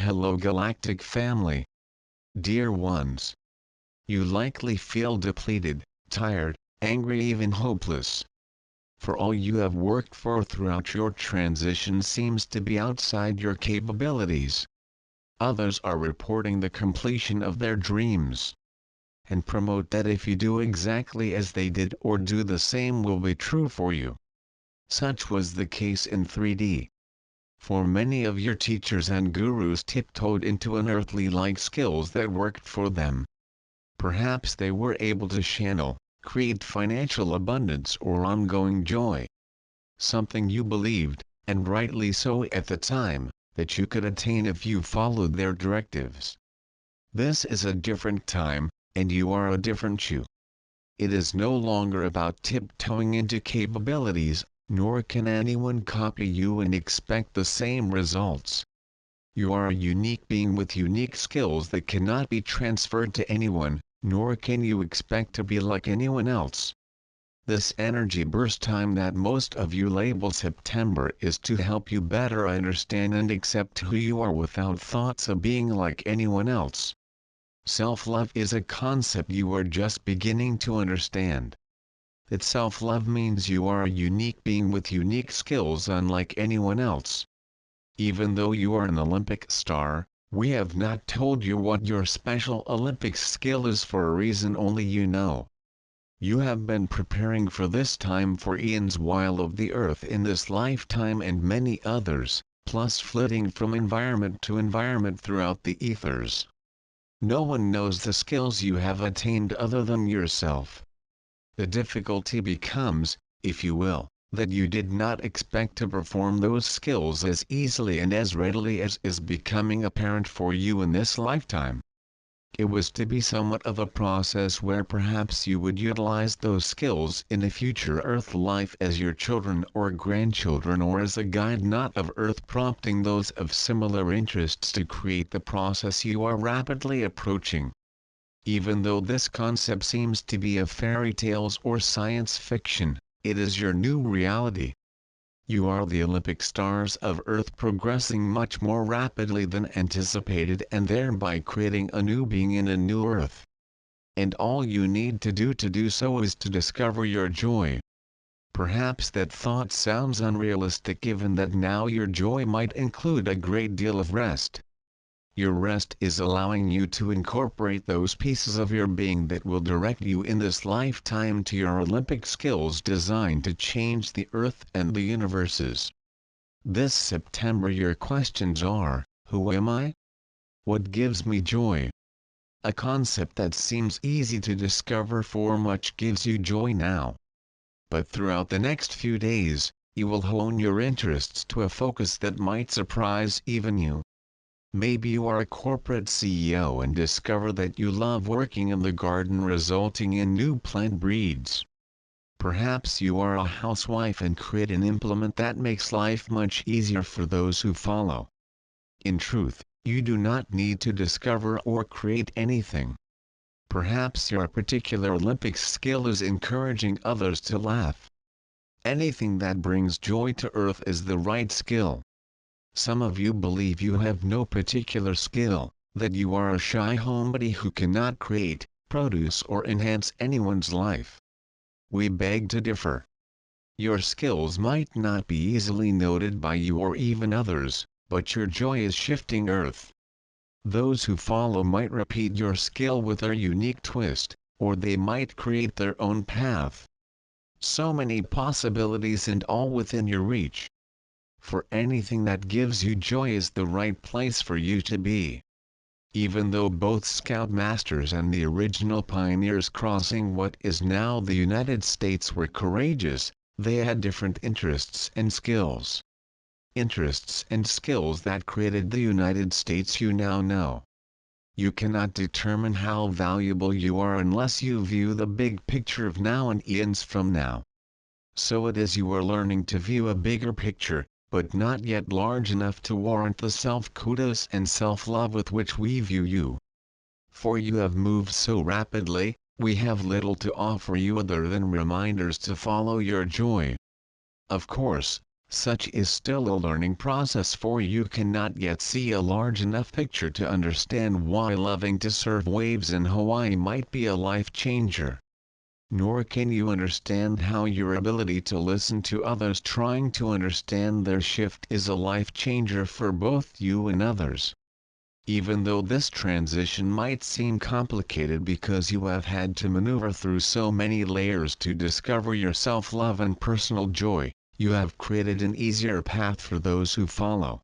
Hello Galactic family. Dear ones. You likely feel depleted, tired, angry, even hopeless. For all you have worked for throughout your transition seems to be outside your capabilities. Others are reporting the completion of their dreams. And promote that if you do exactly as they did or do the same will be true for you. Such was the case in 3D. For many of your teachers and gurus tiptoed into unearthly-like skills that worked for them. Perhaps they were able to channel, create financial abundance or ongoing joy. Something you believed, and rightly so at the time, that you could attain if you followed their directives. This is a different time, and you are a different you. It is no longer about tiptoeing into capabilities, nor can anyone copy you and expect the same results. You are a unique being with unique skills that cannot be transferred to anyone, nor can you expect to be like anyone else. This energy burst time that most of you label September is to help you better understand and accept who you are without thoughts of being like anyone else. Self-love is a concept you are just beginning to understand. That self-love means you are a unique being with unique skills unlike anyone else. Even though you are an Olympic star, we have not told you what your special Olympic skill is for a reason only you know. You have been preparing for this time for eons while of the earth in this lifetime and many others, plus flitting from environment to environment throughout the ethers. No one knows the skills you have attained other than yourself. The difficulty becomes, if you will, that you did not expect to perform those skills as easily and as readily as is becoming apparent for you in this lifetime. It was to be somewhat of a process where perhaps you would utilize those skills in a future Earth life as your children or grandchildren or as a guide not of Earth prompting those of similar interests to create the process you are rapidly approaching. Even though this concept seems to be of fairy tales or science fiction, it is your new reality. You are the Olympic stars of Earth progressing much more rapidly than anticipated and thereby creating a new being in a new Earth. And all you need to do so is to discover your joy. Perhaps that thought sounds unrealistic given that now your joy might include a great deal of rest. Your rest is allowing you to incorporate those pieces of your being that will direct you in this lifetime to your Olympic skills designed to change the Earth and the universes. This September your questions are, who am I? What gives me joy? A concept that seems easy to discover for much gives you joy now. But throughout the next few days, you will hone your interests to a focus that might surprise even you. Maybe you are a corporate CEO and discover that you love working in the garden resulting in new plant breeds. Perhaps you are a housewife and create an implement that makes life much easier for those who follow. In truth, you do not need to discover or create anything. Perhaps your particular Olympic skill is encouraging others to laugh. Anything that brings joy to Earth is the right skill. Some of you believe you have no particular skill, that you are a shy homebody who cannot create, produce or enhance anyone's life. We beg to differ. Your skills might not be easily noted by you or even others, but your joy is shifting Earth. Those who follow might repeat your skill with their unique twist, or they might create their own path. So many possibilities and all within your reach. For anything that gives you joy is the right place for you to be. Even though both Scoutmasters and the original pioneers crossing what is now the United States were courageous, they had different interests and skills. Interests and skills that created the United States you now know. You cannot determine how valuable you are unless you view the big picture of now and eons from now. So it is you are learning to view a bigger picture, but not yet large enough to warrant the self-kudos and self-love with which we view you. For you have moved so rapidly, we have little to offer you other than reminders to follow your joy. Of course, Such is still a learning process, for you cannot yet see a large enough picture to understand why loving to surf waves in Hawaii might be a life changer. Nor can you understand how your ability to listen to others trying to understand their shift is a life changer for both you and others. Even though this transition might seem complicated because you have had to maneuver through so many layers to discover your self-love and personal joy, you have created an easier path for those who follow.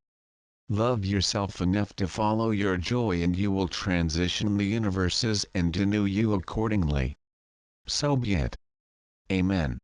Love yourself enough to follow your joy, and you will transition the universes and renew you accordingly. So be it. Amen.